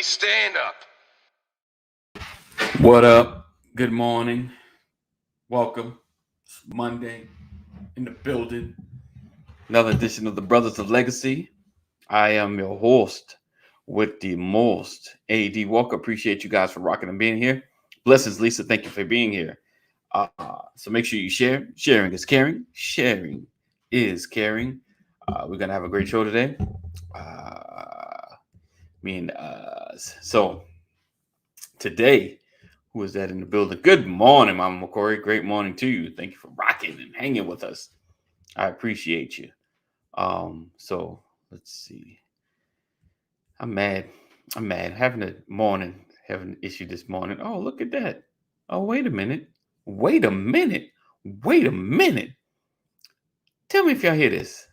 Everybody stand up. What up? Good morning. Welcome. It's Monday in the building. Another edition of the Brothers of Legacy. I am your host with the most, A.D. Walker. Appreciate you guys for rocking and being here. Blessings, Lisa. Thank you for being here. So make sure you share. Sharing is caring. Sharing is caring. We're going to have a great show today. So today, who is that in the building? Good morning, Mama McCory. Great morning to you. Thank you for rocking and hanging with us. I appreciate you. So let's see. I'm mad. Having an issue this morning. Oh, look at that. Oh, wait a minute. Tell me if y'all hear this.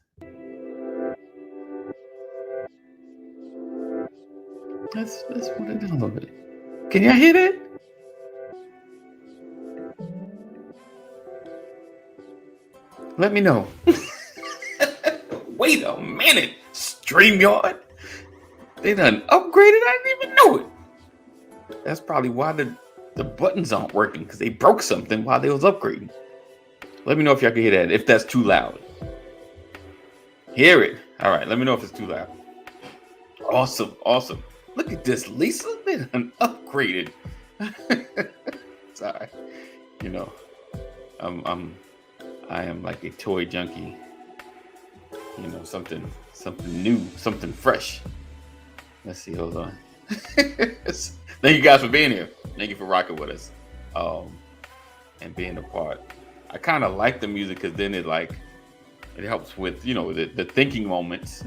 Let's put it down a little bit. Can y'all hear that? Let me know. Wait a minute. StreamYard. They done upgraded. I didn't even know it. That's probably why the buttons aren't working, because they broke something while they was upgrading. Let me know if y'all can hear that, if that's too loud. Hear it. All right, let me know if it's too loud. Awesome. Look at this, Lisa. They done upgraded. Sorry. You know, I am like a toy junkie. You know, something new, something fresh. Let's see, hold on. Thank you guys for being here. Thank you for rocking with us. And being a part. I kind of like the music because then it helps with, you know, the thinking moments.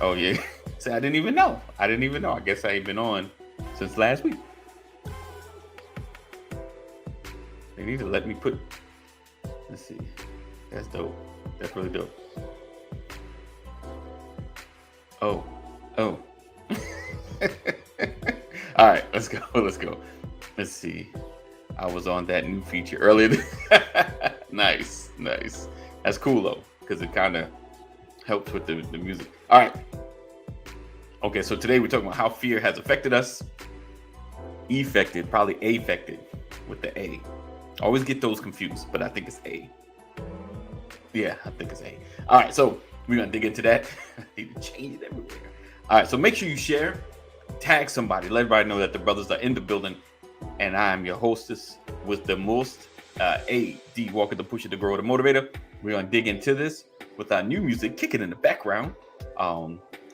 Oh yeah. See, I didn't even know. I guess I ain't been on since last week. They need to let me put. Let's see. That's dope. That's really dope. Oh. All right, let's go. Let's see. I was on that new feature earlier. Nice. That's cool though, because it kind of helps with the music. All right. Okay, so today we're talking about how fear has affected us. Probably affected with the A. I always get those confused, but I think it's A. Yeah, I think it's A. All right, so we're going to dig into that. I need to change it everywhere. All right, so make sure you share, tag somebody, let everybody know that the brothers are in the building, and I am your hostess with the most, A.D. Walker, the pusher, the grower, the motivator. We're going to dig into this with our new music kicking in the background.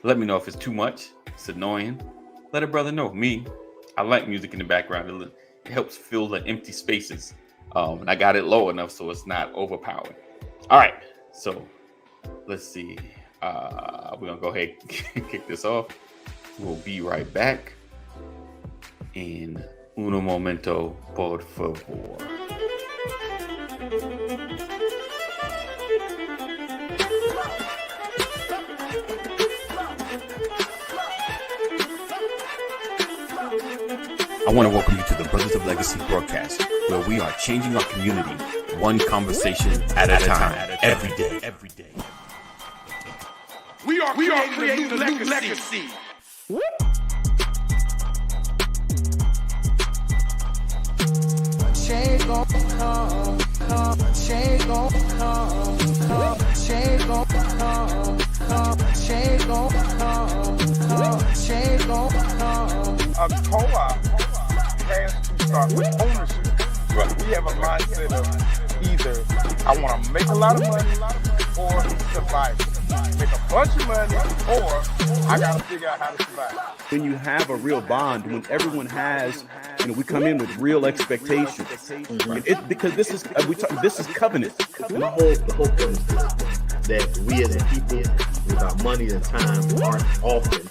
Let me know if it's too much. It's annoying. Let a brother know. I like music in the background. It helps fill the empty spaces. And I got it low enough so it's not overpowering. All right, so let's see. We're gonna go ahead and kick this off. We'll be right back in uno momento, por favor. I want to welcome you to the Brothers of Legacy broadcast, where we are changing our community one conversation at a time, every day. We are creating a new legacy. Change gon' come. Change gon' come. Change gon' come. Change gon' come. Change gon' come. A co-op has to start with ownership. Right. We have a mindset of either I want to make a lot of money or survive. Make a bunch of money or I got to figure out how to survive. When you have a real bond, when everyone has, we come in with real expectations. Because this is covenant. The whole point is that we as a people, with our money and time, aren't often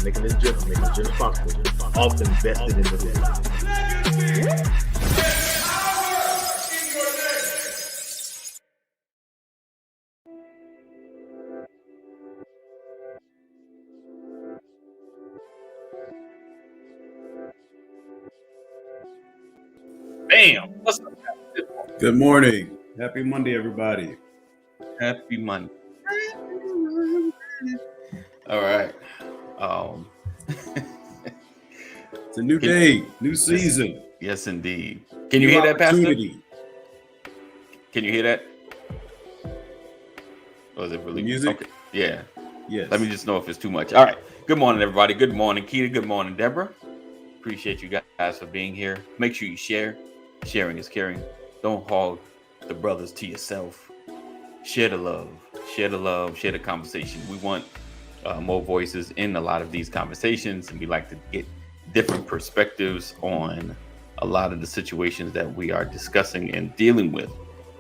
making this journey possible, often vested in the legacy. Bam! What's up? Good morning. Happy Monday, everybody. Happy Monday. All right. a new day, new season. Yes, indeed. Can you hear that, Pastor? Opportunity. Can you hear that? Was it really Music? Okay. Yeah. Yes. Let me just know if it's too much. All right. Good morning, everybody. Good morning, Keita. Good morning, Deborah. Appreciate you guys for being here. Make sure you share. Sharing is caring. Don't hog the brothers to yourself. Share the love. Share the love. Share the conversation. We want more voices in a lot of these conversations, and we like to get different perspectives on a lot of the situations that we are discussing and dealing with.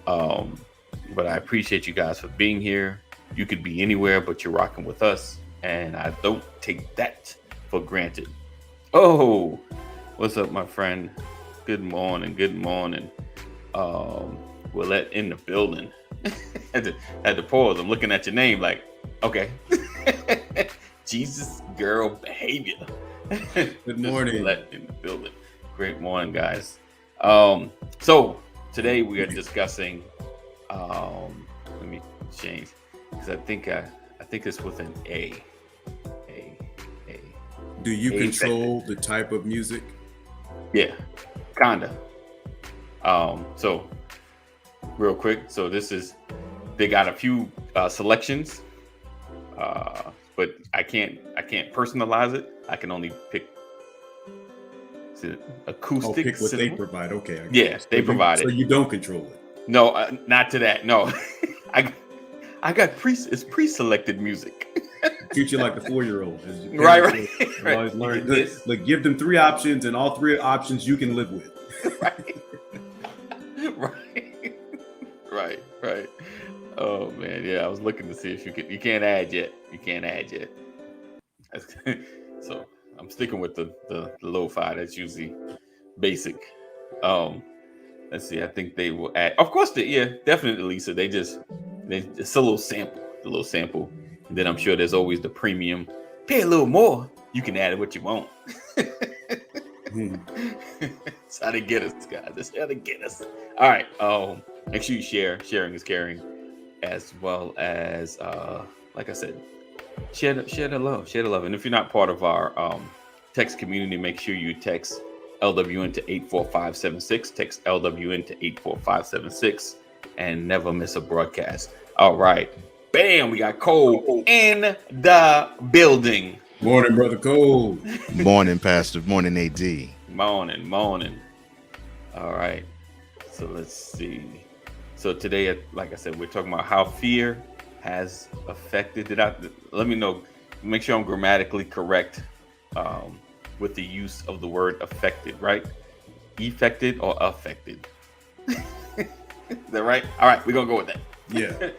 But I appreciate you guys for being here. You could be anywhere, but you're rocking with us, and I don't take that for granted. Oh, what's up, my friend? Good morning. Good morning. Willette in the building. had to pause. I'm looking at your name like, okay. Jesus girl behavior. Good morning. Willette in the building. Great morning, guys. So today we are discussing. Let me change because I think it's with an A. Do you control the type of music? Yeah, kinda. So real quick, so they got a few selections, but I can't personalize it. I can only pick acoustic. Pick what they cinema. provide. Okay. Yes, they provide it. So you don't control it. No, not to that. No, I got pre-selected music. Treat you like a 4-year-old. Right. Always learn. Look, give them 3 options, and all 3 options you can live with. Right. Oh man, yeah. I was looking to see if you could. You can't add yet. So I'm sticking with the lo-fi. That's usually basic. Let's see. I think they will add. Of course, definitely, Lisa. It's a little sample. And then I'm sure there's always the premium. Pay a little more. You can add what you want. That's how they get us, guys. That's how they get us. All right. Make sure you share. Sharing is caring, as well as, like I said, share the love. Share the love. And if you're not part of our text community, make sure you text LWN to 84576. Text LWN to 84576, and never miss a broadcast. All right. Bam, we got Cole in the building. Morning, Brother Cole. Morning, Pastor. Morning, AD. Morning. All right. So let's see. So today, like I said, we're talking about how fear has affected. Let me know. Make sure I'm grammatically correct with the use of the word affected, right? Effected or affected. Is that right? All right, we're going to go with that. Yeah.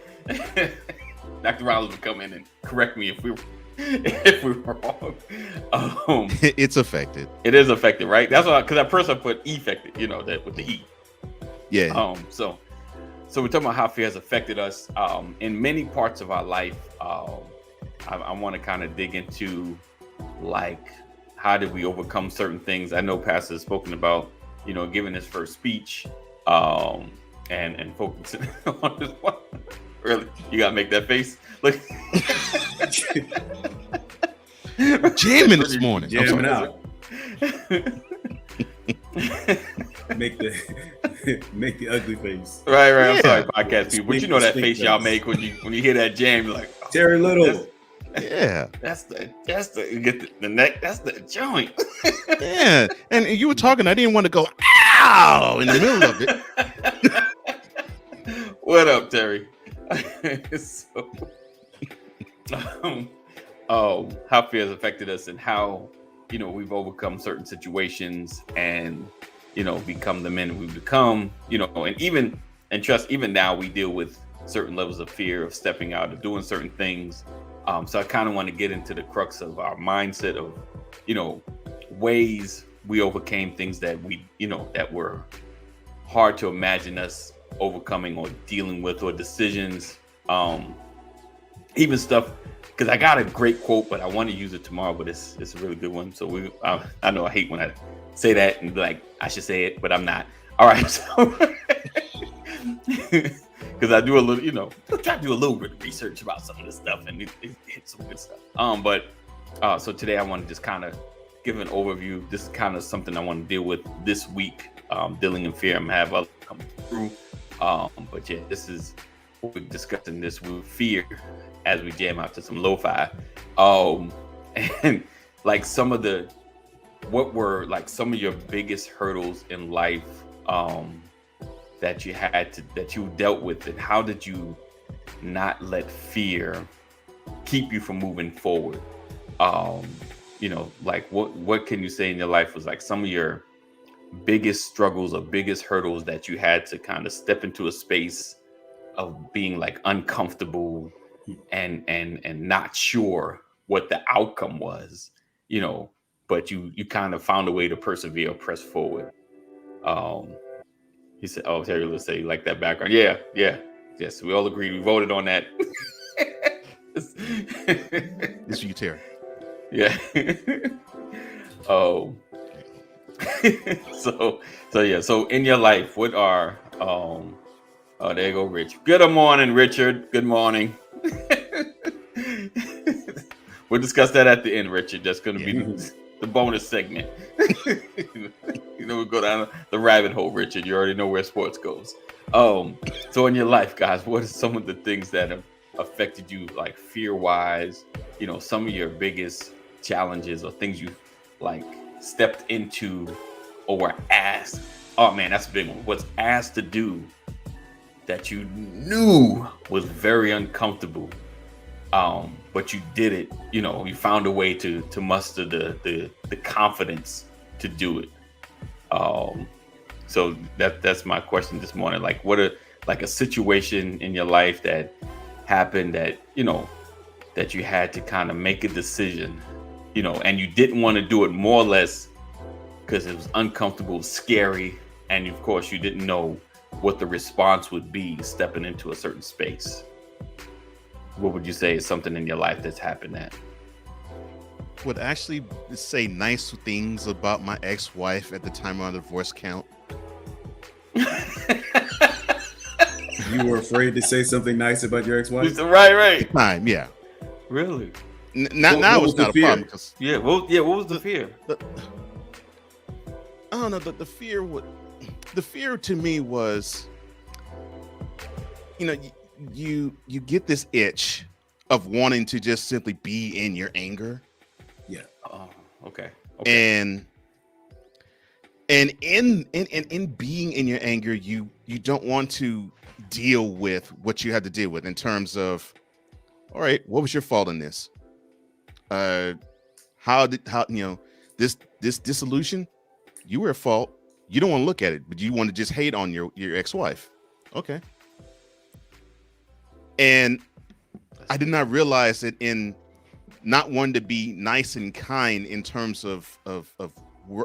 Dr. Rollins will come in and correct me if we're wrong. It's affected. It is affected, right? That's why, because at first I put effected, that with the E. Yeah. So we're talking about how fear has affected us in many parts of our life. I want to kind of dig into like how did we overcome certain things. I know Pastor has spoken about giving his first speech and focusing on this one. Really? You gotta make that face? Look. Jamming this morning. Jamming out. Make the ugly face. Right. Yeah. I'm sorry, podcast people. But you know that face y'all make when you hear that jam, you're like, Terry Little. Yeah. That's the you get the neck, that's the joint. Yeah. And you were talking, I didn't want to go, ow, in the middle of it. What up, Terry? How fear has affected us and how we've overcome certain situations and become the men we've become, and even now we deal with certain levels of fear of stepping out, of doing certain things. So I kind of want to get into the crux of our mindset of ways we overcame things that we that were hard to imagine us overcoming or dealing with, or decisions, even stuff, because I got a great quote, but I want to use it tomorrow, but it's a really good one. So I know I hate when I say that and be like, I should say it, but I'm not. All right. So because I do a little, try to do a little bit of research about some of this stuff, and it's some good stuff. So today I want to just kind of give an overview. This is kind of something I want to deal with this week. Dealing in fear. I'm gonna have others come through. But yeah, this is what we're discussing this with fear as we jam out to some lo-fi. And like what were like some of your biggest hurdles in life that you dealt with, and how did you not let fear keep you from moving forward? Like what can you say in your life was like some of your biggest struggles or biggest hurdles that you had to kind of step into a space of being like uncomfortable and not sure what the outcome was, but you kind of found a way to persevere, press forward. He said, "Oh, Terry, let's say you like that background." Yeah, yes, we all agreed. We voted on that. This is you, Terry. Yeah. So in your life, what are there you go, Rich. Good morning, Richard. Good morning. We'll discuss that at the end, Richard. That's going to be the bonus segment. We'll go down the rabbit hole, Richard. You already know where sports goes. So in your life, guys, what are some of the things that have affected you, like fear-wise? Some of your biggest challenges or things you like stepped into or were asked. Oh man, that's a big one. Was asked to do that you knew was very uncomfortable, but you did it. You found a way to muster the confidence to do it. So that's my question this morning. Like, what a situation in your life that happened that that you had to kind of make a decision, and you didn't want to do it, more or less because it was uncomfortable, scary, and of course you didn't know what the response would be stepping into a certain space. What would you say is something in your life that's happened that Would actually say nice things about my ex-wife at the time of our divorce count? You were afraid to say something nice about your ex-wife? Right. Time, yeah. Really? Now it's not a problem. Yeah. What was the fear? I don't know. The fear to me was, you get this itch of wanting to just simply be in your anger. Yeah. Oh, okay. And in being in your anger, you don't want to deal with what you had to deal with in terms of, all right, what was your fault in this? How this dissolution, you were at fault. You don't want to look at it, but you want to just hate on your ex-wife. Okay. And I did not realize that in not wanting to be nice and kind in terms of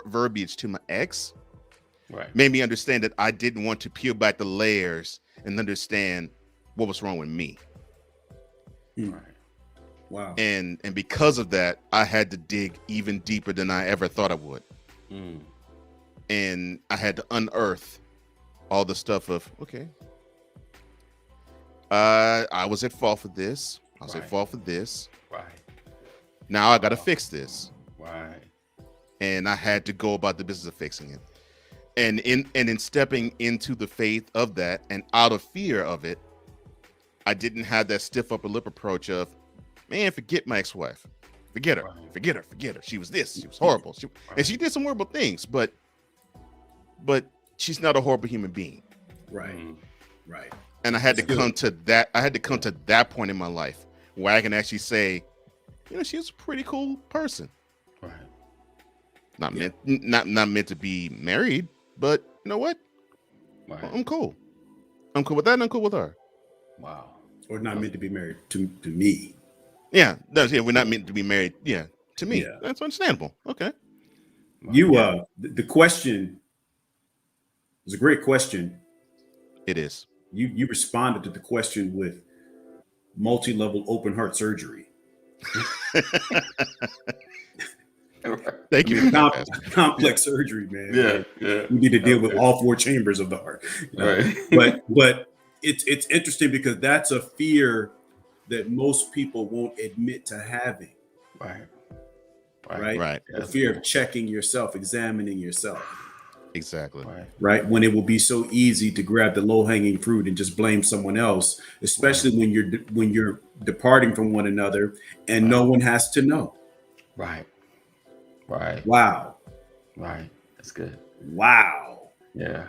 verbiage to my ex, right, made me understand that I didn't want to peel back the layers and understand what was wrong with me. right. Wow. And because of that, I had to dig even deeper than I ever thought I would. And I had to unearth all the stuff of, okay, I was at fault for this. I was at fault for this. Right. Now I got to fix this. Right. And I had to go about the business of fixing it. And in stepping into the faith of that and out of fear of it, I didn't have that stiff upper lip approach of, man, forget my ex-wife. Forget her. Right. Forget her. She was this. She was horrible. And she did some horrible things, but she's not a horrible human being. Right. Right. And I had to come to that. I had to come to that point in my life where I can actually say, she's a pretty cool person. Right. Not meant to be married, but you know what? Right. I'm cool. I'm cool with that, and I'm cool with her. Wow. Or not meant to be married to me. Yeah, we're not meant to be married. Yeah, to me, that's understandable. Okay. You the question was a great question. It is. You responded to the question with multi-level open heart surgery. Thank you. Complex surgery, man. Yeah. You need to deal with all four chambers of the heart. Right. But it's interesting because that's a fear that most people won't admit to having. Right. right? Right. The fear of checking yourself, examining yourself, Exactly. Right. right? When it will be so easy to grab the low-hanging fruit and just blame someone else, especially when you're departing from one another and no one has to know. Right. Right. Wow. Right. That's good. Wow. Yeah.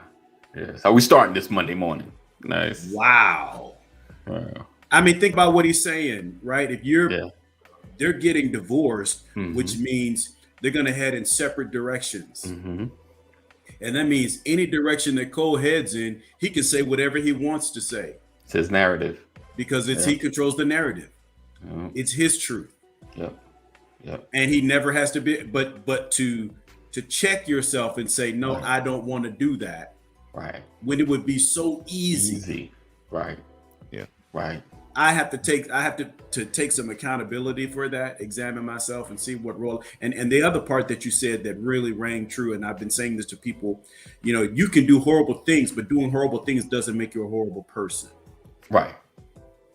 Yeah. So we starting this Monday morning. Nice. Wow. Wow. I mean, think about what he's saying, right? If Yeah. they're getting divorced, Mhm. which means they're going to head in separate directions. Mm-hmm. And that means any direction that Cole heads in, he can say whatever he wants to say It's his narrative. because Yeah. he controls the narrative. Yep. It's his truth. Yep. Yep. And he never has to be, but to check yourself and say, no, Right. I don't want to do that, Right. when it would be so easy. Easy. Right. Yeah. Right. I have to take some accountability for that, examine myself and see what role. And the other part that you said that really rang true, and I've been saying this to people, you can do horrible things, but doing horrible things doesn't make you a horrible person, Right.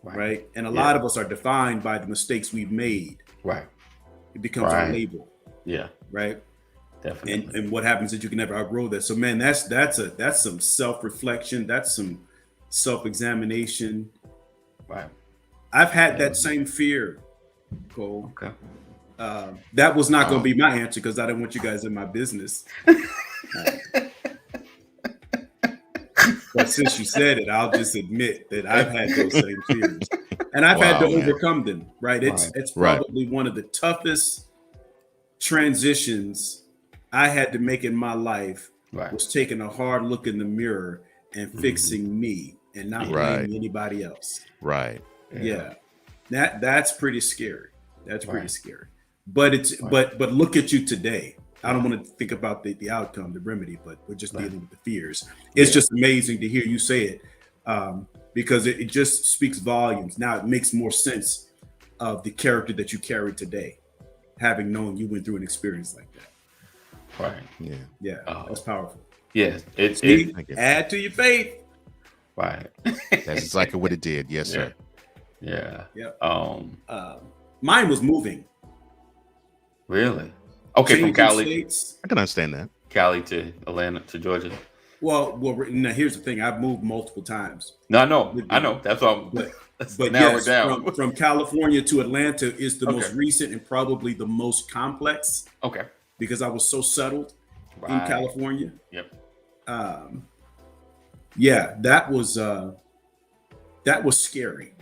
right? And a Yeah. lot of us are defined by the mistakes we've made. Right. It becomes our Right. label, Yeah. right? Definitely. And what happens is you can never outgrow that. So man, that's some self-reflection, that's some self-examination. Right. I've had that same fear, Cole. Okay. That was not going to be my answer because I didn't want you guys in my business. But since you said it, I'll just admit that I've had those same fears, and I've had to Wow, man. overcome them. Right? It's Right. probably one of the toughest transitions I had to make in my life. Right. Was taking a hard look in the mirror and fixing me, and not Right. blaming anybody else. Right. Yeah. That's pretty scary. That's pretty Right. scary. But it's Right. but look at you today. I don't want to think about the outcome, the remedy, but we're just Right. dealing with the fears. It's Yeah. just amazing to hear you say it, because it just speaks volumes. Now it makes more sense of the character that you carry today, having known you went through an experience like that. Right. Yeah. Yeah, Oh. that's powerful. Yeah. It's See, I get add to your faith. right. That's exactly what it did. Yes, Yeah. sir. Yeah. Yeah. Mine was moving. Really? Okay, from Changing Cali, states. I can understand that. Cali to Atlanta to Georgia. Well, now here's the thing. I've moved multiple times. No, I know. That's all. But- Let's But narrow yes, it down. from California to Atlanta is the most Okay. recent and probably the most complex Okay. because I was so settled in Right. California. Yep. Yeah, that was scary.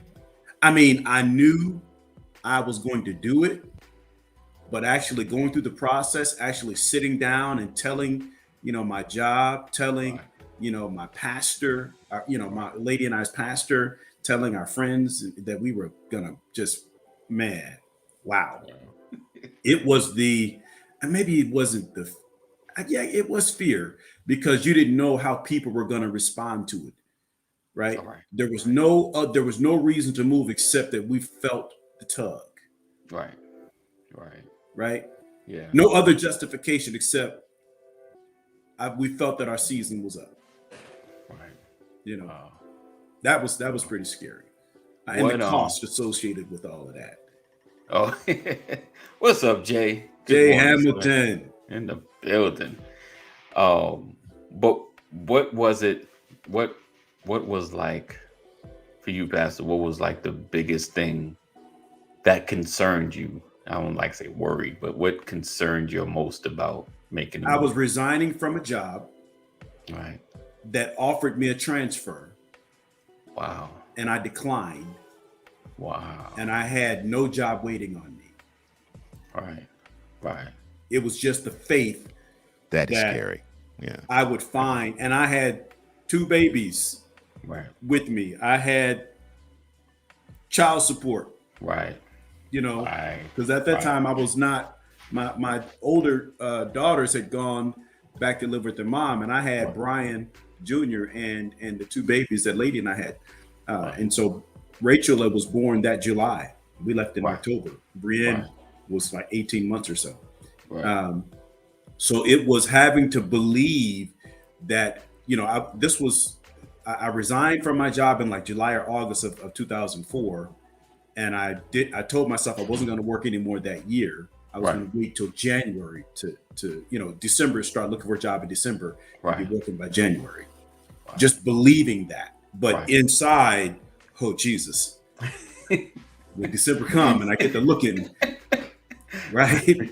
I mean, I knew I was going to do it, but actually going through the process, actually sitting down and telling, my job, telling, Right. My pastor, my lady and I's pastor, telling our friends that we were gonna just, man, wow. It was maybe it wasn't it was fear because you didn't know how people were going to respond to it, right? All right. There was no reason to move except that we felt the tug, Right. Right. right? Yeah. No other justification except we felt that our season was up. Right. That was pretty scary, and What, the cost associated with all of that. Oh, what's up, Jay? Jay Good morning, Hamilton. in the building. But what was it? What was like for you, Pastor? What was like the biggest thing that concerned you? I don't like to say worried, but what concerned you most about making? I was resigning from a job right. that offered me a transfer, Wow. and I declined, Wow. and I had no job waiting on me. Right. Right. It was just the faith That is That- scary. Yeah. I would find, and I had 2 babies Right. with me. I had child support, Right. Right. because at that Right. time I was not. My older daughters had gone back to live with their mom, and I had Brian Jr. and the 2 babies that Lady and I had, and so Rachel was born that July. We left in Right. October. Brienne Right. was like 18 months or so. Right. So it was having to believe that, I resigned from my job in like July or August of 2004. And I told myself I wasn't going to work anymore that year. I was going to wait till January to December, start looking for a job in December, and be working by January. Wow. Just believing that. But inside, oh, Jesus. When December come and I get to looking, right?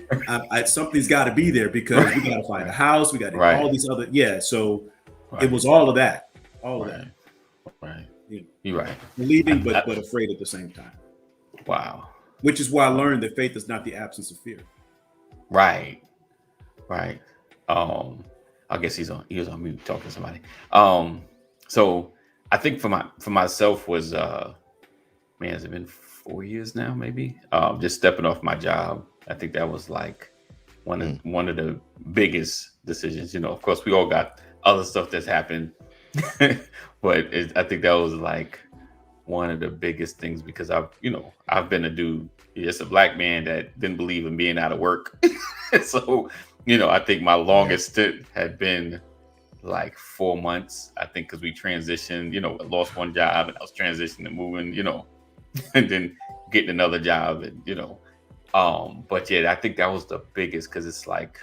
Something's got to be there because we got to find a house. We got to do all these other, So it was all of that. All of that. Right. You're right. Believing, but afraid at the same time. Wow. Which is why I learned that faith is not the absence of fear. Right. Right. I guess he was on mute talking to somebody. So I think for myself was has it been 4 years now, maybe? Just stepping off my job. I think that was like one of the biggest decisions. Of course we all got other stuff that's happened. But I think that was like one of the biggest things because I've been a dude, just a black man that didn't believe in being out of work. So, I think my longest stint had been like 4 months, I think, because we transitioned, I lost one job and I was transitioning and moving, and then getting another job and, but yeah, I think that was the biggest because it's like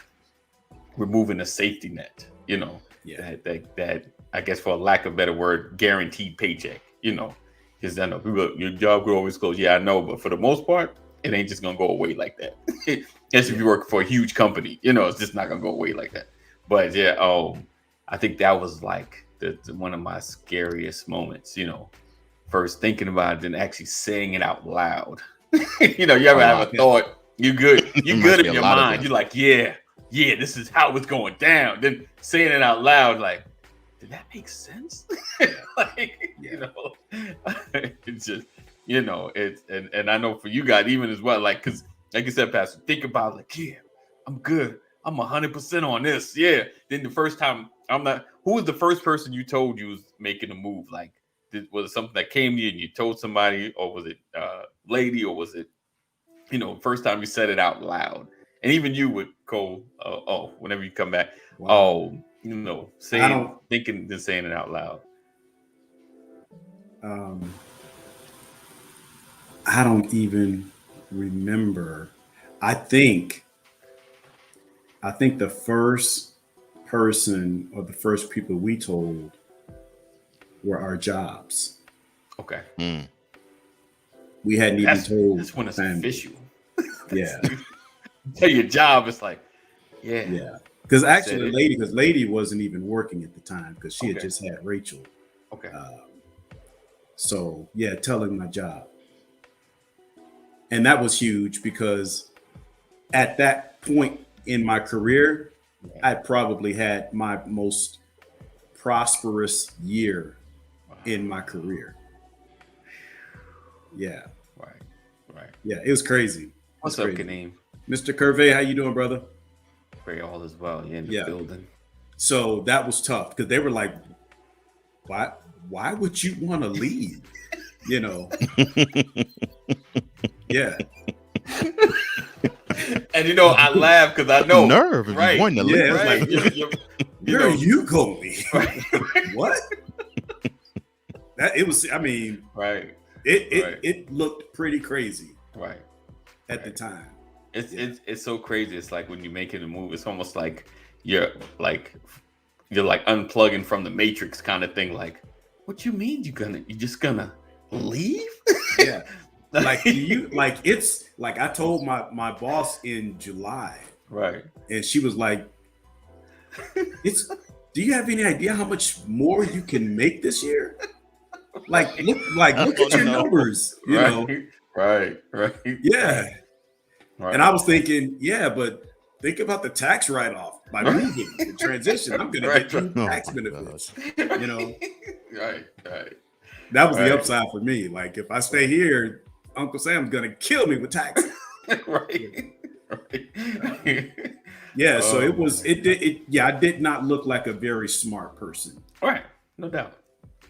removing a safety net, that I guess for a lack of a better word, guaranteed paycheck, because I know your job could always close. Yeah, I know. But for the most part, it ain't just going to go away like that. As if you work for a huge company, it's just not going to go away like that. But yeah, I think that was like one of my scariest moments, first thinking about it and actually saying it out loud. You ever have a thought, you're good in your mind. You're like, yeah, this is how it's going down. Then saying it out loud, like, did that make sense? It's just, it's, and I know for you guys, even as well, like, cause like you said, Pastor, think about like, yeah, I'm good. I'm 100% on this. Yeah. Then the first time who was the first person you told you was making a move? Like, was it something that came to you and you told somebody, or was it lady, or was it, first time you said it out loud? And even you would Cole, whenever you come back, thinking and saying it out loud. I don't even remember. I think the first person or the first people we told were our jobs. Okay. We hadn't even told. That's when it's official. Yeah. Tell your job, it's like, yeah. Because actually, lady wasn't even working at the time because she had just had Rachel. Okay. So yeah, telling my job, and that was huge because at that point in my career, I probably had my most prosperous year in my career. Yeah. Right. Yeah, it was crazy. What's up, Kaneem? Mr. Curvey, how you doing, brother? Pray all is well. You're in the building. So that was tough because they were like, why would you want to leave? Yeah. And I laugh because I know nerve if you want to leave. Yeah, like, where are you going? Right. What? It was. I mean, right. It looked pretty crazy. Right. At the time. It's so crazy. It's like when you're making a move, it's almost like you're unplugging from the Matrix kind of thing. Like, what you mean you're just gonna leave? Yeah. It's like I told my boss in July. Right. And she was like, do you have any idea how much more you can make this year? Look at your numbers, you know? Right. Yeah. Right. And I was thinking, but think about the tax write-off by moving the transition. I'm going to get tax benefits, Right. That was the upside for me. Like, if I stay here, Uncle Sam's going to kill me with taxes. Right. Yeah. So I did not look like a very smart person. Right. No doubt.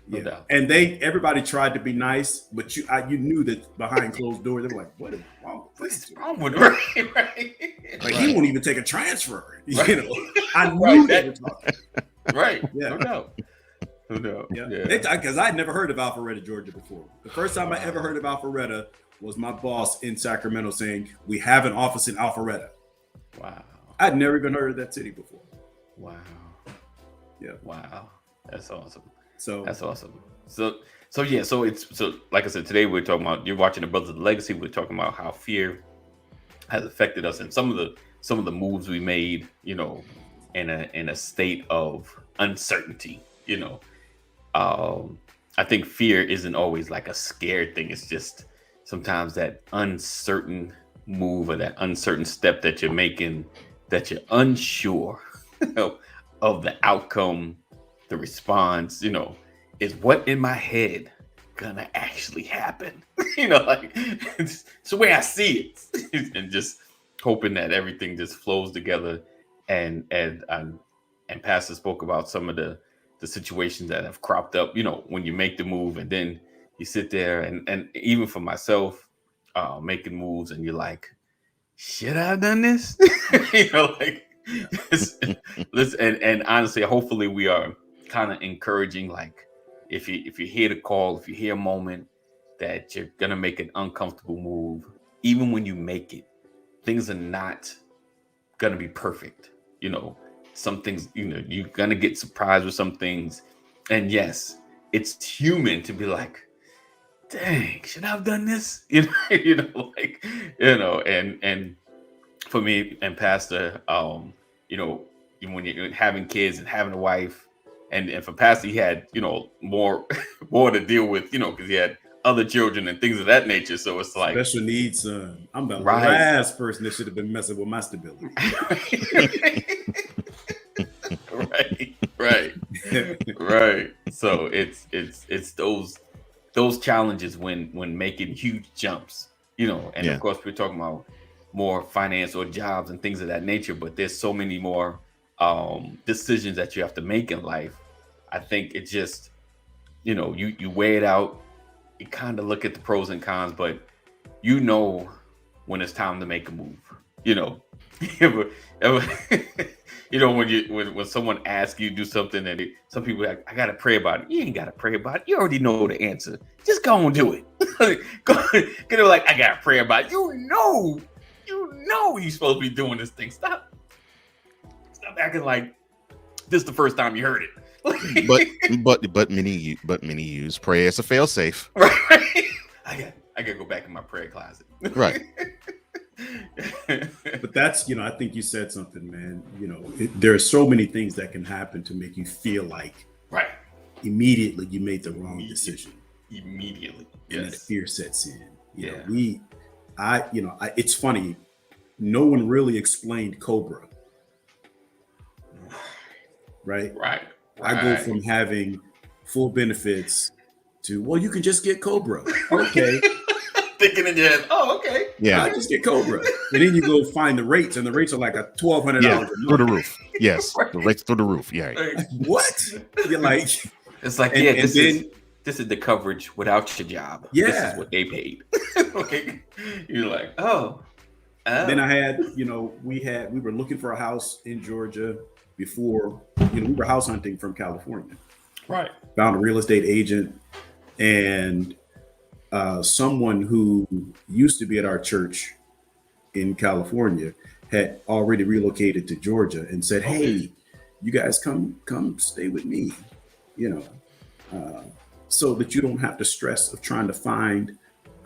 No doubt. And everybody tried to be nice, but you knew that behind closed doors, they were like, what is wrong with this? What's wrong with it? Right. Like, he won't even take a transfer. Right. I knew they were talking. Right. Yeah. No doubt. Yeah. Because I'd never heard of Alpharetta, Georgia before. The first time I ever heard of Alpharetta was my boss in Sacramento saying, "We have an office in Alpharetta." Wow. I'd never even heard of that city before. Wow. Yeah. Wow. That's awesome. So That's awesome. So like I said, today we're talking about, you're watching the Brothers of the Legacy. We're talking about how fear has affected us and some of the moves we made, you know, in a state of uncertainty, you know. I think fear isn't always like a scared thing. It's just sometimes that uncertain move or that uncertain step that you're making, that you're unsure of the outcome, the response, you know, is what in my head gonna actually happen. You know, like it's the way I see it. And just hoping that everything just flows together. And Pastor spoke about some of the situations that have cropped up, you know, when you make the move and then you sit there and even for myself, making moves and you're like, should I have done this? You know, like listen, and honestly, hopefully we are kind of encouraging, like if you hear the call, if you hear a moment that you're gonna make an uncomfortable move, even when you make it, things are not gonna be perfect. You know, some things, you know, you're gonna get surprised with some things. And yes, it's human to be like, dang, should I have done this? You know, like, you know, and for me and Pastor, you know, when you're having kids and having a wife, and for Pastor, he had, you know, more to deal with, you know, because he had other children and things of that nature. So it's like special needs son. I'm the Right. last person that should have been messing with my stability. right. So it's those challenges when making huge jumps, you know, and of course we're talking about more finance or jobs and things of that nature, but there's so many more decisions that you have to make in life. I think it just, you know, you weigh it out, you kind of look at the pros and cons, but you know when it's time to make a move. You know, ever, you know, when someone asks you to do something that some people are like, I gotta pray about it. You ain't gotta pray about it. You already know the answer. Just go and do it. They're like, I gotta pray about it. You know you're supposed to be doing this thing. Stop acting like this is the first time you heard it. but many use prayer as a failsafe. Right. I gotta go back in my prayer closet. Right. But that's, you know, I think you said something, man. You know, there are so many things that can happen to make you feel like Right. immediately you made the wrong decision. Immediately. And that Yes. fear sets in. You Yeah. know, it's funny. No one really explained Cobra. Right? Right. I go from having full benefits to, well, you can just get Cobra. Okay. Thinking in your head, oh, okay. Yeah. I just get Cobra. And then you go find the rates, and the rates are like a $1,200 Yeah. a Through the month. roof. Yes. The rates through the roof. Yeah. Like, What? You're like, it's like, And- yeah, and this is the coverage without your job. This Yeah. is what they paid. Like, you're like, oh. then I had, you know, we were looking for a house in Georgia before, you know, we were house hunting from California. Right. Found a real estate agent, and someone who used to be at our church in California had already relocated to Georgia and said, hey, you guys come stay with me, you know, so that you don't have to stress of trying to find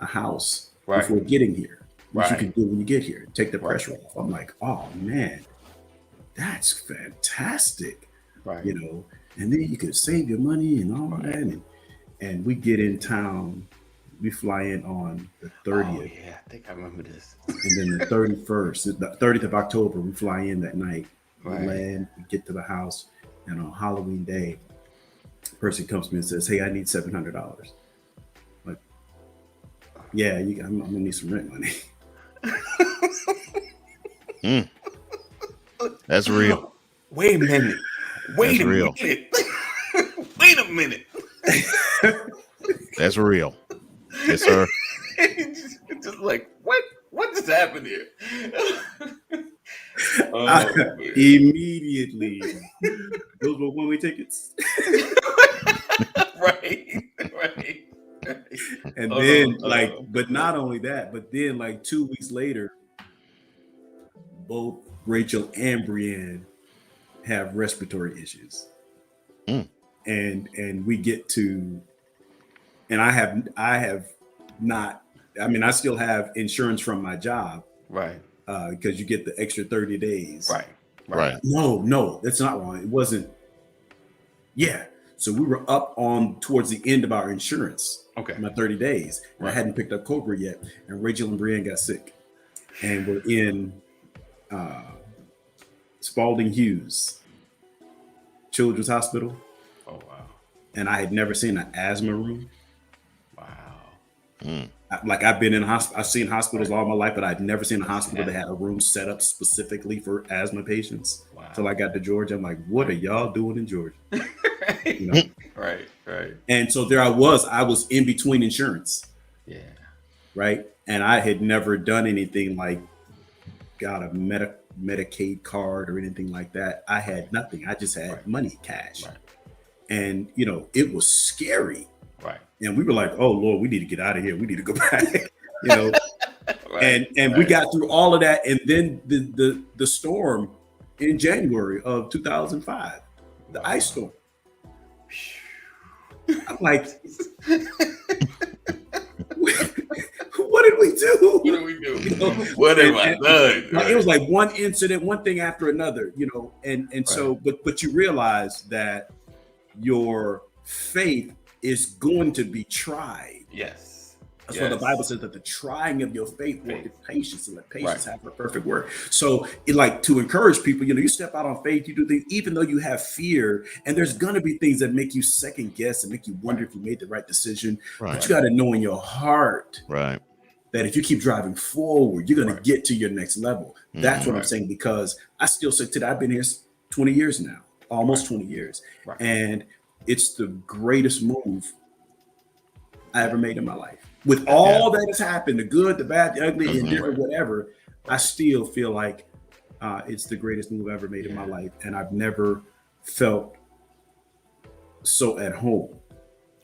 a house Right. before getting here, which you Right. can do when you get here, take the pressure off. I'm like, oh man, that's fantastic, Right. you know, and then you can save your money and all that. And we get in town, we fly in on the 30th. Oh, yeah, I think I remember this. And then the 31st, the 30th of October, we fly in that night. Right. We land, we get to the house, and on Halloween day, a person comes to me and says, hey, I need $700. Like, yeah, I'm gonna need some rent money. That's real. Wait a minute. Wait That's a real. minute. Wait a minute. That's real. Yes, sir. just like, what just happened here? Oh, I man. immediately, those were one-way tickets. right. And Oh, then oh. like, but not only that, but then like 2 weeks later, both Rachel and Brienne have respiratory issues. Mm. And we get to, and I have not, I mean, I still have insurance from my job, Right. because you get the extra 30 days. Right. No, that's not wrong. It wasn't. Yeah. So we were up on towards the end of our insurance, Okay. my 30 days. And I Right. hadn't picked up Cobra yet. And Rachel and Brienne got sick. And we're in Spalding Hughes Children's Hospital. Oh wow. And I had never seen an asthma room. Wow. Like I've been in I've seen hospitals all my life, but I'd never seen a hospital that had a room set up specifically for asthma patients. Wow. Till I got to Georgia, I'm like, what are y'all doing in Georgia? You know? Right. Right. And so there I was in between insurance, Yeah. right? And I had never done anything like got a Medicaid card or anything like that. I had nothing. I just had money, cash. Right. And you know, it was scary. Right. And we were like, oh Lord, we need to get out of here. We need to go back. You know, Right. and we got through all of that. And then the storm in January of 2005, the ice storm. I'm like, what did we do? What do we do? You know, What have I and- done? like, it was like one incident, one thing after another, you know, and so, but you realize that your faith is going to be tried. Yes. That's what the Bible says, that the trying of your faith worketh patience, and let patience Right. have her perfect work. So, it like to encourage people, you know, you step out on faith, you do things, even though you have fear, and there's gonna be things that make you second guess and make you wonder if you made the right decision. Right. But you got to know in your heart Right. that if you keep driving forward, you're going to get to your next level. That's what I'm Right. saying, because I still say today, I've been here 20 years now, almost 20 years. Right. And it's the greatest move I ever made in my life. With all that has happened, the good, the bad, the ugly, the indifferent, whatever, I still feel like it's the greatest move I ever made in my life. And I've never felt so at home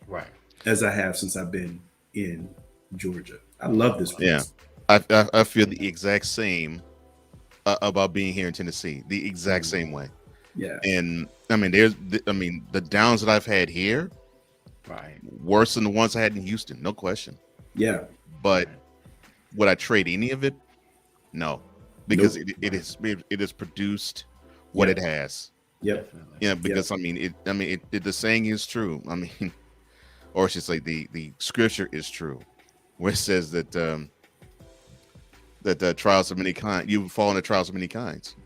Right. as I have since I've been in Georgia. I love this place. Yeah. I feel the exact same about being here in Tennessee. The exact same way. Yeah. And I mean, the downs that I've had here, Right. worse than the ones I had in Houston, no question. Yeah. But would I trade any of it? No, because Nope. it has produced what it has. Yep. Definitely. Yeah, because the saying is true. I mean, or I should say the scripture is true, where it says that that trials of many kinds, you fall into trials of many kinds,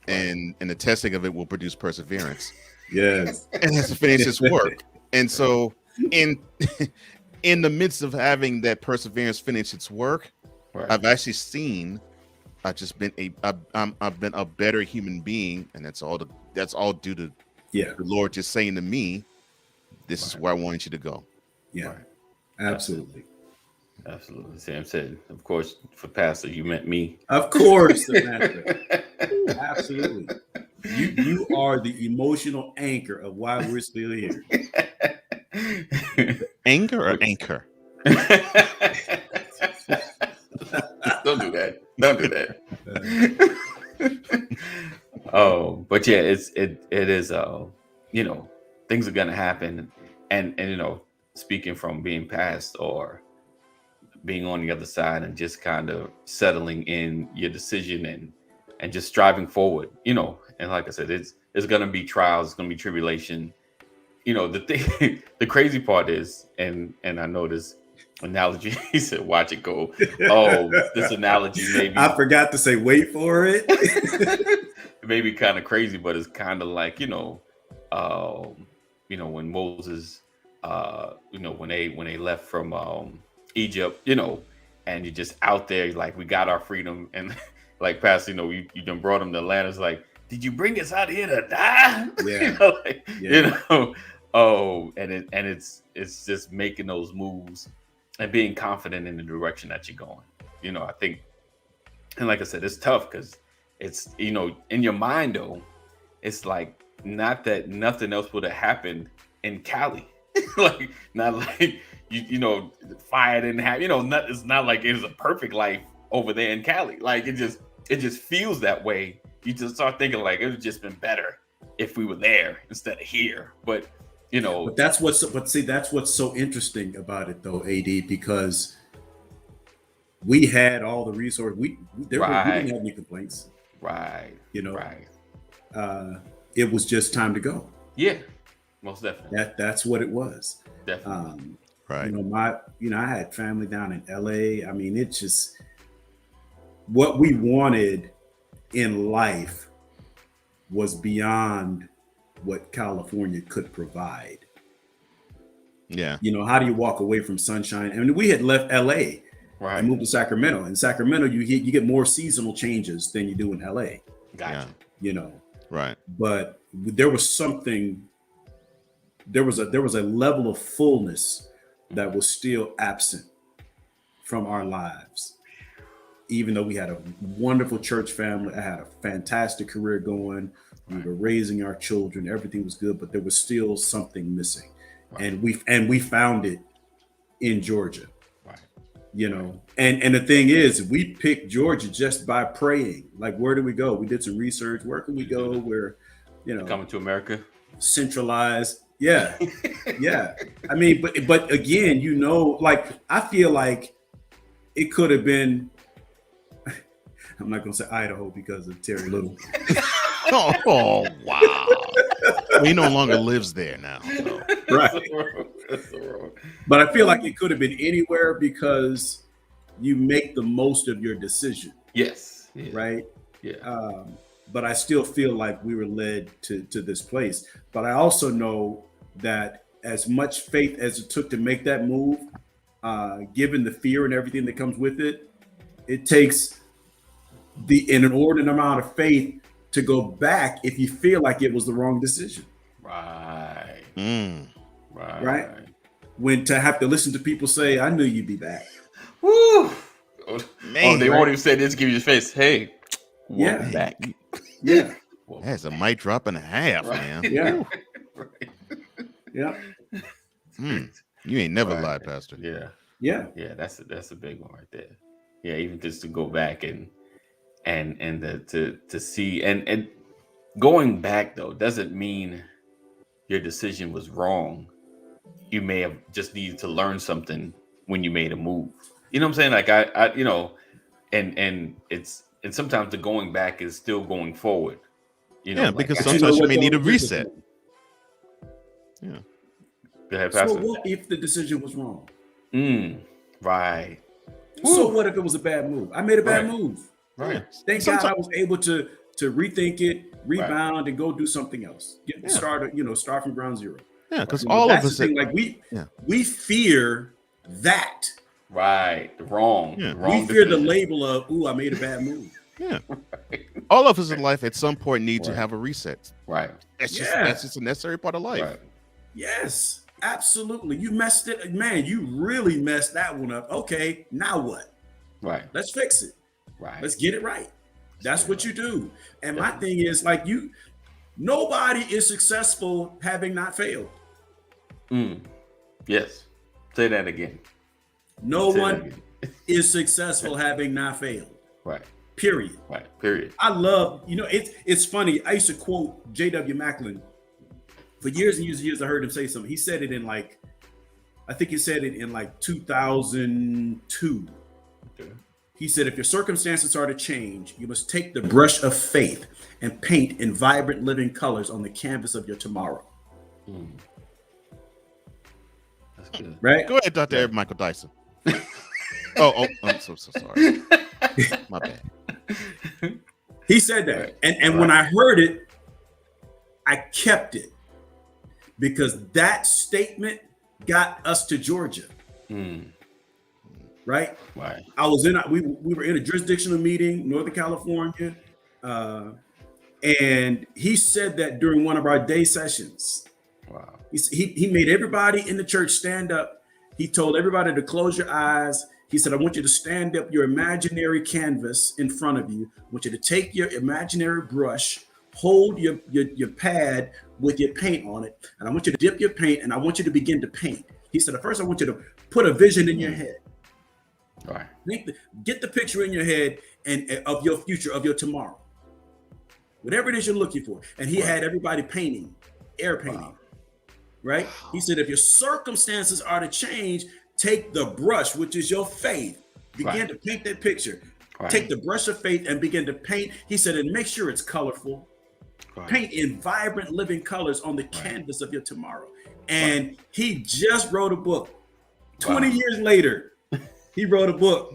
and the testing of it will produce perseverance. Yes. And has to finish its work. And so in the midst of having that perseverance finish its work, Right. I've actually seen I've been a better human being, and that's all due to Yeah. the Lord just saying to me, this is where I want you to go. Yeah. Right. Absolutely. Absolutely. Sam said, of course, for Pastor, you meant me. Of course, Samantha. Absolutely. You are the emotional anchor of why we're still here. Anger or anchor? Don't do that. Don't do that. Oh, but yeah, it is you know, things are gonna happen, and you know, speaking from being past or being on the other side and just kind of settling in your decision and just striving forward, you know, and like I said, it's gonna be trials, it's gonna be tribulation. You know, the thing the crazy part is, and I know this analogy, he said, watch it go. Oh, this analogy maybe I forgot to say, wait for it. it may be kind of crazy, but it's kind of like, you know, when Moses, when they left from Egypt, you know, and you're just out there, like, we got our freedom, and like, Pastor, you know, you done brought them to land. It's like, did you bring us out here to die? Yeah. You know, like, Yeah. you know, it's just making those moves and being confident in the direction that you're going. You know, I think, and like I said, it's tough because it's, you know, in your mind though, it's like, not that nothing else would have happened in Cali. Like not like you know, fire didn't have, you know, not, it's not like it was a perfect life over there in Cali. Like it just feels that way. You just start thinking like it would have just been better if we were there instead of here. But you know, But that's what's so interesting about it though, AD, because we had all the resources. We didn't have any complaints. right, You know, right, it was just time to go. yeah, most definitely, That's what it was. definitely, Right. I had family down in LA. I mean, it's just what we wanted in life was beyond what California could provide. Yeah. You know, how do you walk away from sunshine? I mean, we had left LA right. and moved to Sacramento. In Sacramento, you get more seasonal changes than you do in LA. Gotcha. Yeah. You know, Right. but there was something. There was a level of fullness that was still absent from our lives. Even though we had a wonderful church family, I had a fantastic career going. We were raising our children. Everything was good, but there was still something missing, and we found it in Georgia. Right. You know, and the thing is, we picked Georgia just by praying. Like, where do we go? We did some research. Where can we go? Where, you know, Coming to America. centralized. Yeah, yeah. I mean, but again, you know, like I feel like it could have been. I'm not gonna say Idaho because of Terry Little. Oh, wow. Well, he no longer lives there now. So. Right. That's the road. But I feel like it could have been anywhere because you make the most of your decision, Yes. Yeah. right? Yeah. But I still feel like we were led to this place. But I also know that as much faith as it took to make that move, given the fear and everything that comes with it, it takes an inordinate amount of faith to go back if you feel like it was the wrong decision. Right. Mm. Right. When to have to listen to people say, "I knew you'd be back." Woo. Oh, Man, they right? won't even say this. Give you your face. Hey, welcome Yeah. back. Yeah, That's a mic drop and a half, Right. man. yeah, Right. yeah, Mm. You ain't never Right. lied, Pastor. Yeah. yeah. Yeah. That's a big one right there. Yeah. Even just to go back and to see and going back though doesn't mean your decision was wrong. You may have just needed to learn something when you made a move. You know what I'm saying? Like I you know, and sometimes the going back is still going forward. You know, Yeah, like, because I- sometimes you what, may though? need a reset. Yeah. Go ahead, So Pastor. what if the decision was wrong? Right. So what if it was a bad move? I made a bad Right. move. Right. Thank God I was able to rethink it, rebound, and go do something else. Yeah. Start from ground zero. Yeah, because You know, all of that's us, the thing, like Yeah. we fear that. Right. The wrong. Yeah. The wrong We fear the decision. label of, "Ooh, I made a bad move." yeah, all of us in life at some point need to Right. have a reset. Right. That's just a necessary part of life. Right. Yes, absolutely. You messed it, man. You really messed that one up. Okay, now what? Right. Let's fix it. Right. Let's get it right. That's what you do. And my thing is, like, nobody is successful having not failed. Yes. Say that again. No Say that one again. is successful having not failed. Right. Period. Right. Period. I love, it's funny. I used to quote J.W. Macklin for years and years and years. I heard him say something. He said it in I think he said it in 2002. Okay. He said, if your circumstances are to change, you must take the brush of faith and paint in vibrant living colors on the canvas of your tomorrow. That's good. Right? Go ahead, Dr. Eric Michael Dyson. oh, I'm so sorry. My bad. He said that. Right. And when I heard it, I kept it because that statement got us to Georgia. Right? Right. I was we were in a jurisdictional meeting, Northern California. And he said that during one of our day sessions. Wow. He made everybody in the church stand up. He told everybody to close your eyes. He said, I want you to stand up your imaginary canvas in front of you. I want you to take your imaginary brush, hold your pad with your paint on it, and I want you to dip your paint, and I want you to begin to paint. He said, at first I want you to put a vision in your head. All right. Get the picture in your head and of your future, of your tomorrow. Whatever it is you're looking for. And he had everybody painting, air painting. Right? He said, if your circumstances are to change, take the brush, which is your faith. Begin to paint that picture. Right. Take the brush of faith and begin to paint. He said, and make sure it's colorful. Right. Paint in vibrant living colors on the canvas of your tomorrow. And he just wrote a book. 20 years later, he wrote a book.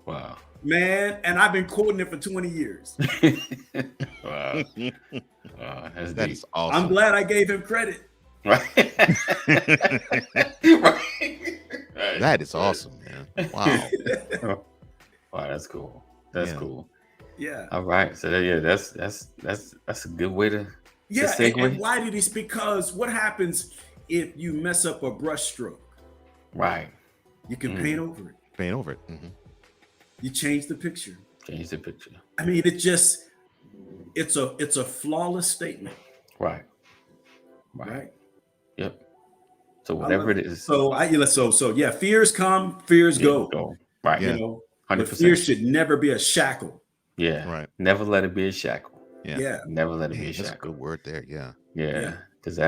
Wow. Man, and I've been quoting it for 20 years. Wow. That's deep. That's awesome. I'm glad I gave him credit. Right. Right. That is awesome, man. Wow. Wow, that's cool. That's Yeah. cool. Yeah. All right. So that's a good way to Yeah. segue. And why did he? Because what happens if you mess up a brush stroke? Right. You can paint over it. Paint over it. Mm-hmm. You change the picture. Change the picture. I mean, it's a flawless statement. Right. Right. Yep. So whatever it is. So yeah, fears come, fears go. Right. You know, 100%. but fear should never be a shackle. Yeah. Right. Never let it be a shackle. Yeah. Never let it be a That's a shackle. good word there. Yeah. Yeah. Because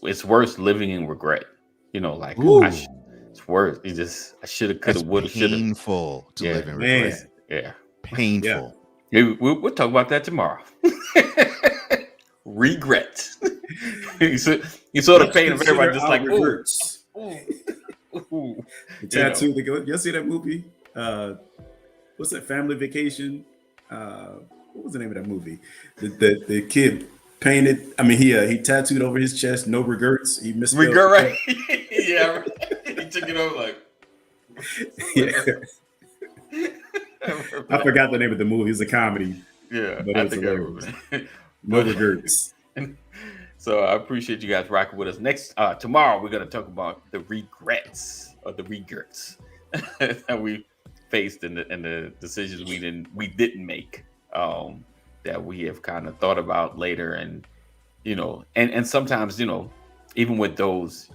it's worse living in regret. You know, like Ooh. it's worse. I should have, could have, would have, should have. Painful to live in Man. regret. Yeah. Painful. We'll talk about that tomorrow. Regret. you saw the pain of everybody just like, regrets. ooh. Tattoo. You see that movie? What's that? Family Vacation. What was the name of that movie? The kid painted. I mean, he tattooed over his chest. No regrets. He misspelled. Regret, right? Yeah. Right. He took it over like. Yeah. I forgot the name of the movie. It's a comedy. Yeah, But I it's think I hilarious. remember. No regrets. So I appreciate you guys rocking with us. Next tomorrow, we're gonna talk about the regrets that we faced and the decisions we didn't make that we have kind of thought about later, and and sometimes even with those,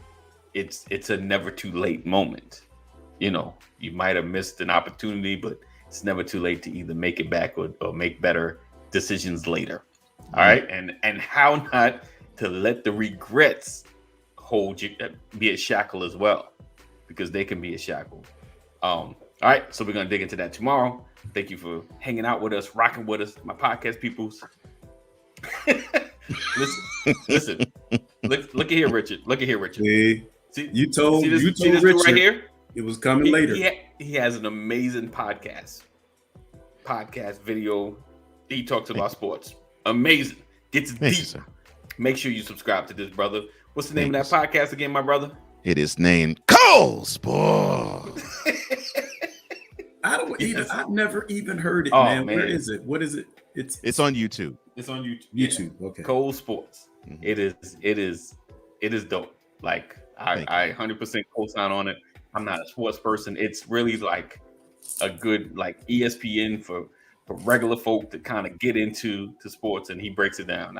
it's a never too late moment. You might have missed an opportunity, but it's never too late to either make it back or make better decisions later. All right, and how not to let the regrets hold you, be a shackle as well, because they can be a shackle. All right, so we're gonna dig into that tomorrow. Thank you for hanging out with us, rocking with us, my podcast peoples. Listen. Look at here, Richard. Look at here, Richard. See, you told see this Richard dude right here. it was coming later. He has an amazing podcast video. He talks about sports. Amazing. Gets Thank you, deep. sir. Make sure you subscribe to this, brother. What's the name of that podcast again, my brother? It is named Cole Sports. I've never even heard it, Oh, man. Where man. is it? What is it? It's on YouTube. It's on YouTube. YouTube. Okay. Cole Sports. Mhm. It is dope. Like I 100% co-sign on it. I'm not a sports person. It's really like a good like ESPN for regular folk to kind of get into sports, and he breaks it down.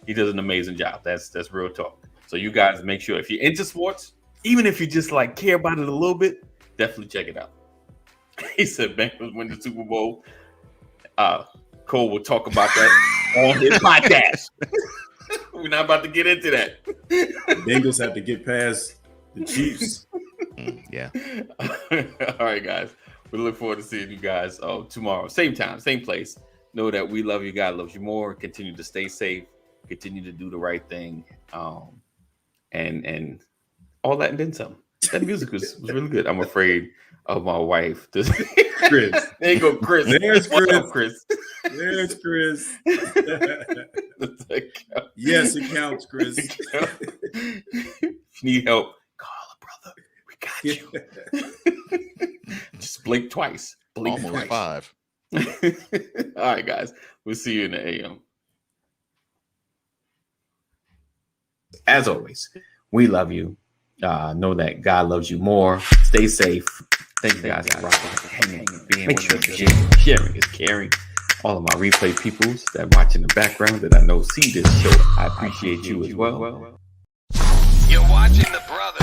He does an amazing job. That's real talk. So you guys make sure if you're into sports, even if you just like care about it a little bit, definitely check it out. He said Bengals win the Super Bowl. Cole will talk about that on his podcast. We're not about to get into that. Bengals have to get past the Chiefs. Yeah. All right, guys. We look forward to seeing you guys tomorrow. Same time, same place. Know that we love you. God loves you more. Continue to stay safe. Continue to do the right thing. And all that and then some. That music was really good. I'm afraid of my wife. Chris. There you go, Chris. There's What's Chris. up, Chris? There's Chris. Yes, it counts, Chris. If you need help, call a brother. We got you. Just blink twice. Blink Almost twice. 5. All right, guys. We'll see you in the AM. As always, we love you. Know that God loves you more. Stay safe. Thank you guys for rocking, hanging, being with us. Sharing is caring. all of my replay peoples that watch in the background that I know see this show. I appreciate you as well. You're watching the brothers.